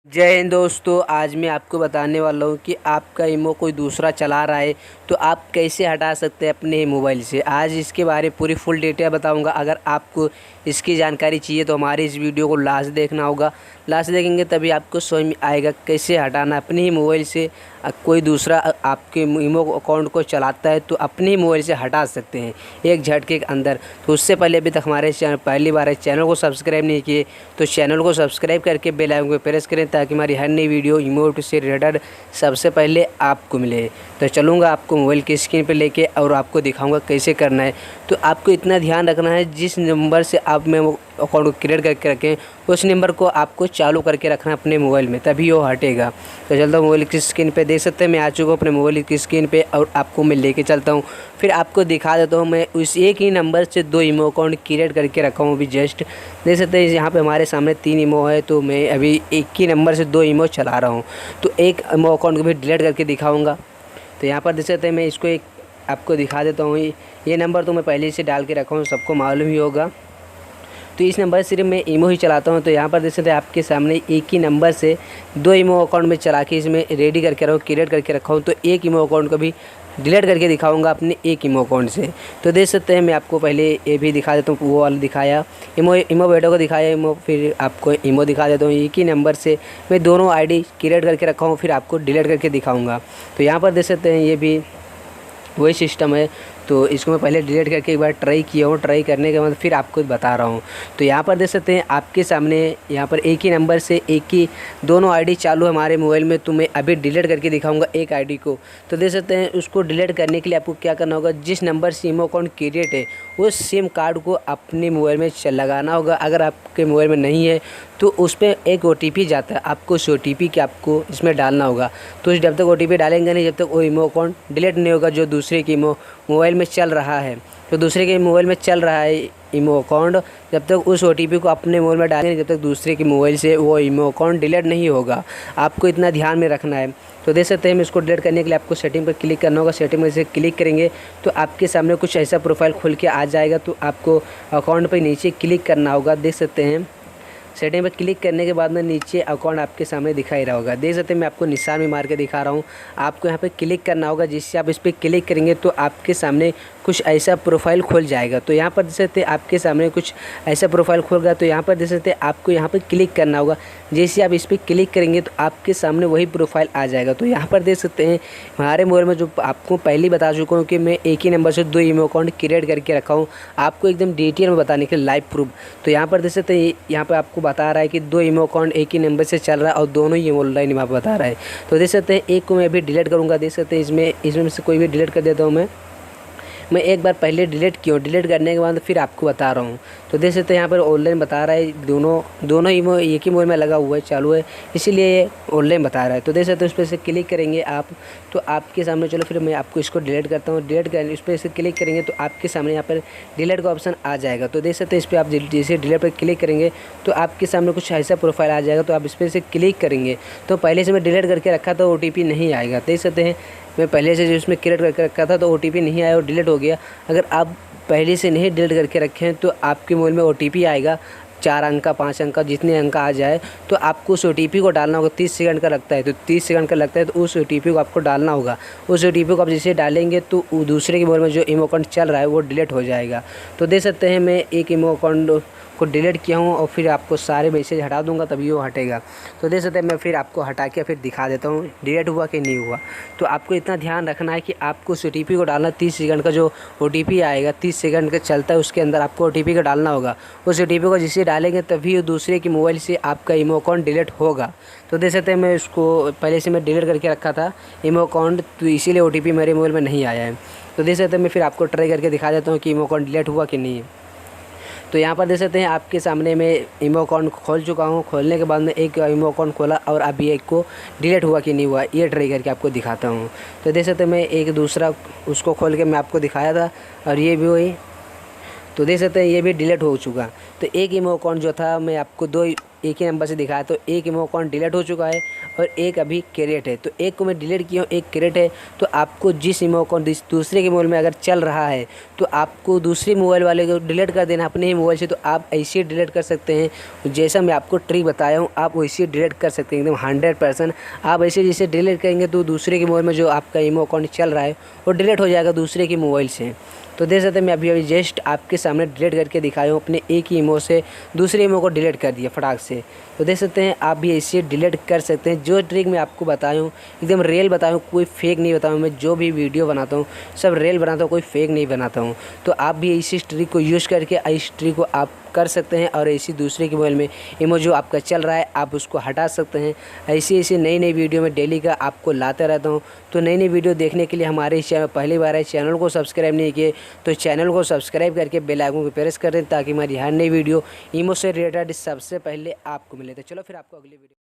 जय हिंद दोस्तों। आज मैं आपको बताने वाला हूँ कि आपका ईमो कोई दूसरा चला रहा है तो आप कैसे हटा सकते हैं अपने मोबाइल से। आज इसके बारे में पूरी फुल डिटेल बताऊँगा। अगर आपको इसकी जानकारी चाहिए तो हमारी इस वीडियो को लास्ट देखना होगा। लास्ट देखेंगे तभी आपको समझ में आएगा कैसे हटाना अपने ही मोबाइल से। कोई दूसरा आपके ईमो अकाउंट को चलाता है तो अपने ही मोबाइल से हटा सकते हैं एक झटके के अंदर। तो उससे पहले अभी तक हमारे चैनल पहली बार है, चैनल को सब्सक्राइब नहीं किए तो चैनल को सब्सक्राइब करके बेल आइकन को प्रेस करें ताकि हमारी हर नई वीडियो ईमो से रिलेटेड सबसे पहले आपको मिले। तो चलूँगा आपको मोबाइल की स्क्रीन पर लेके और आपको दिखाऊंगा कैसे करना है। तो आपको इतना ध्यान रखना है, जिस नंबर से आप में अकाउंट को क्रिएट करके रखें उस नंबर को आपको चालू करके रखना अपने मोबाइल में, तभी वो हटेगा। तो चलता हूँ मोबाइल की स्क्रीन पे, देख सकते हैं मैं आ चुका हूँ अपने मोबाइल की स्क्रीन पे और आपको मैं लेके चलता हूँ। फिर आपको दिखा देता हूँ मैं उस एक ही नंबर से दो ईमो अकाउंट क्रिएट करके रखा हूँ। अभी जस्ट देख सकते हैं यहाँ पे हमारे सामने 3 ईमो है, तो मैं अभी एक ही नंबर से 2 ईमो चला रहा हूँ। तो एक ईमो अकाउंट को भी डिलीट करके दिखाऊँगा। तो यहाँ पर देख सकते हैं मैं इसको एक आपको दिखा देता हूँ। ये नंबर तो मैं पहले से डाल के रखा हूँ, सबको मालूम ही होगा। तो इस नंबर से सिर्फ मैं ईमो ही चलाता हूँ। तो यहाँ पर देख सकते हैं आपके सामने एक ही नंबर से 2 ईमो अकाउंट में चला के इसमें रेडी करके रखा हूँ, क्रिएट करके रखा हूँ। तो एक ईमो अकाउंट को भी डिलीट करके दिखाऊंगा अपने एक ईमो अकाउंट से। तो देख सकते हैं मैं आपको पहले ये भी दिखा देता हूँ, वो वाला दिखाया ईमो बेटो को दिखाया ईमो, फिर आपको ईमो दिखा देता हूँ। एक ही नंबर से मैं दोनों आईडी क्रिएट करके रखा हूँ, फिर आपको डिलीट करके दिखाऊँगा। तो यहाँ पर देख सकते हैं ये भी वही सिस्टम है। तो इसको मैं पहले डिलीट करके एक बार ट्राई किया हूँ, ट्राई करने के बाद फिर आपको बता रहा हूँ। तो यहाँ पर देख सकते हैं आपके सामने यहाँ पर एक ही नंबर से एक ही दोनों आईडी चालू है हमारे मोबाइल में। तो मैं अभी डिलीट करके दिखाऊंगा एक आईडी को। तो देख सकते हैं उसको डिलीट करने के लिए आपको क्या करना होगा, जिस नंबर से ईमो अकाउंट क्रिएट है उस सिम कार्ड को अपने मोबाइल में लगाना होगा। अगर आपके मोबाइल में नहीं है तो उस पर एक OTP जाता है, आपको उस OTP के आपको इसमें डालना होगा। तो जब तक OTP डालेंगे नहीं, जब तक वो ईमो अकाउंट डिलीट नहीं होगा जो दूसरे की मोबाइल में चल रहा है। तो दूसरे के मोबाइल में चल रहा है ईमो अकाउंट, जब तक उस OTP को अपने मोबाइल में डालेंगे, जब तक दूसरे के मोबाइल से वो ईमो अकाउंट डिलीट नहीं होगा। आपको इतना ध्यान में रखना है। तो देख सकते हैं हम इसको डिलीट करने के लिए आपको सेटिंग पर क्लिक करना होगा। सेटिंग में से क्लिक करेंगे तो आपके सामने कुछ ऐसा प्रोफाइल खुल के आ जाएगा। तो आपको अकाउंट पर नीचे क्लिक करना होगा। देख सकते हैं सेटिंग पर क्लिक करने के बाद में नीचे अकाउंट आपके सामने दिखाई रहा होगा। देख सकते हैं मैं आपको निशान में मार के दिखा रहा हूँ। आपको यहाँ पे क्लिक करना होगा, जिससे आप इस पर क्लिक करेंगे तो आपके सामने कुछ ऐसा प्रोफाइल खुल जाएगा। तो यहाँ पर देख सकते हैं आपके सामने कुछ ऐसा प्रोफाइल खुल गया। तो यहाँ पर देख सकते हैं आपको यहाँ पर क्लिक करना होगा। जैसे आप इस पर क्लिक करेंगे तो आपके सामने वही प्रोफाइल आ जाएगा। तो यहाँ पर देख सकते हैं हमारे मोबाइल में जो आपको पहले बता चुका हूँ कि मैं एक ही नंबर से 2 ईमो अकाउंट क्रिएट करके रखा हूँ, आपको एकदम डिटेल में बताने के लिए लाइव प्रूफ। तो यहाँ पर देख सकते हैं यहाँ पर आपको बता रहा है कि 2 ईमो अकाउंट एक ही नंबर से चल रहा है और दोनों ही ऑनलाइन यहाँ पर बता रहा है। तो देख सकते हैं एक को मैं अभी डिलीट करूँगा। देख सकते हैं इसमें से कोई भी डिलीट कर देता हूँ मैं एक बार पहले डिलीट किया हूँ। डिलीट करने के बाद फिर आपको बता रहा हूँ। तो देख सकते हैं यहाँ पर ऑनलाइन बता रहा है, दोनों ईमो एक ही मोबाइल में लगा हुआ है, चालू है, इसीलिए ये ऑनलाइन बता रहा है। तो देख सकते हैं उस पर से क्लिक करेंगे आप तो आपके सामने, चलो फिर मैं आपको इसको डिलीट करता हूँ। डिलीट कर उस पर से क्लिक करेंगे तो आपके सामने यहाँ पर डिलीट का ऑप्शन आ जाएगा। तो देख सकते हैं इस पर आप जैसे डिलीट पर क्लिक करेंगे तो आपके सामने कुछ ऐसा प्रोफाइल आ जाएगा। तो आप इस पर से क्लिक करेंगे तो पहले से मैं डिलीट करके रखा था, OTP नहीं आएगा। देख सकते हैं मैं पहले से जो इसमें क्रिएट करके रखा था तो OTP नहीं आया और डिलीट हो गया। अगर आप पहले से नहीं डिलीट करके रखे हैं तो आपके मोबाइल में OTP आएगा, 4 अंक का 5 अंक का जितने अंक आ जाए। तो आपको उस OTP को डालना होगा। 30 सेकंड का लगता है, तो 30 सेकंड का लगता है तो उस OTP को आपको डालना होगा। उस OTP को आप जैसे डालेंगे तो दूसरे के मोबाइल में जो ईमो अकाउंट चल रहा है वो डिलीट हो जाएगा। तो देख सकते हैं मैं एक ईमो अकाउंट को डिलीट किया हूँ और फिर आपको सारे मैसेज हटा दूंगा तभी वो हटेगा। तो देख सकते हैं मैं फिर आपको हटा के फिर दिखा देता हूँ डिलीट हुआ कि नहीं हुआ। तो आपको इतना ध्यान रखना है कि आपको उस OTP को डालना, 30 सेकंड का जो OTP आएगा 30 सेकंड का चलता है, उसके अंदर आपको OTP को डालना होगा। उस OTP को जिसे डालेंगे तभी दूसरे के मोबाइल से आपका ईमो अकाउंट डिलीट होगा। तो देख सकते हैं मैं उसको पहले से मैं डिलीट करके रखा था ईमो अकाउंट, तो इसीलिए OTP मेरे मोबाइल में नहीं आया है। तो देख सकते हैं मैं फिर आपको ट्राई करके दिखा देता हूँ कि ईमो अकाउंट डिलीट हुआ कि नहीं है। तो यहाँ पर देख सकते हैं आपके सामने मैं ईमो अकाउंट खोल चुका हूँ। खोलने के बाद में एक ईमो अकाउंट खोला और अभी एक को डिलीट हुआ कि नहीं हुआ ये ट्राई करके आपको दिखाता हूँ। तो देख सकते हैं मैं एक दूसरा उसको खोल के मैं आपको दिखाया था और ये भी वही। तो देख सकते हैं ये भी डिलीट हो चुका। तो एक ईमो अकाउंट जो था मैं आपको एक ही नंबर से दिखाया, तो एक इमो अकाउंट डिलीट हो चुका है और एक अभी क्रिएट है। तो एक को मैं डिलीट किया हूँ, एक क्रिएट है। तो आपको जिस इमो अकाउंट दूसरे के मोबाइल में अगर चल रहा है तो आपको दूसरे मोबाइल वाले को डिलीट कर देना अपने ही मोबाइल से। तो आप ऐसे डिलीट कर सकते हैं, जैसा मैं आपको ट्रिक बताया हूँ आप वैसे डिलीट कर सकते हैं एकदम 100%। आप ऐसे जैसे डिलीट करेंगे तो दूसरे के मोबाइल में जो आपका इमो अकाउंट चल रहा है वो डिलीट हो जाएगा दूसरे के मोबाइल से। तो देख सकते हैं मैं अभी जस्ट आपके सामने डिलीट करके दिखाया हूँ, अपने एक ही इमो से दूसरे इमो को डिलीट कर दिया फटाक से। तो देख सकते हैं आप भी ऐसे डिलीट कर सकते हैं। जो ट्रिक मैं आपको बताया हूँ एकदम रियल बताया हूँ, कोई फेक नहीं बताया हूँ। मैं जो भी वीडियो बनाता हूँ सब रियल बनाता हूँ, कोई फेक नहीं बनाता हूँ। तो आप भी इसी ट्रिक को यूज़ करके इस ट्रिक को आप कर सकते हैं और ऐसी दूसरे के मोबाइल में इमो जो आपका चल रहा है आप उसको हटा सकते हैं। ऐसी ऐसी नई नई वीडियो में डेली का आपको लाता रहता हूँ। तो नई नई वीडियो देखने के लिए हमारे चैनल पहली बार है, चैनल को सब्सक्राइब नहीं किए तो चैनल को सब्सक्राइब करके बेल आइकन को प्रेस कर दें ताकि हमारी हर नई वीडियो इमो से रिलेटेड सबसे पहले आपको मिले। तो चलो फिर आपको अगली वीडियो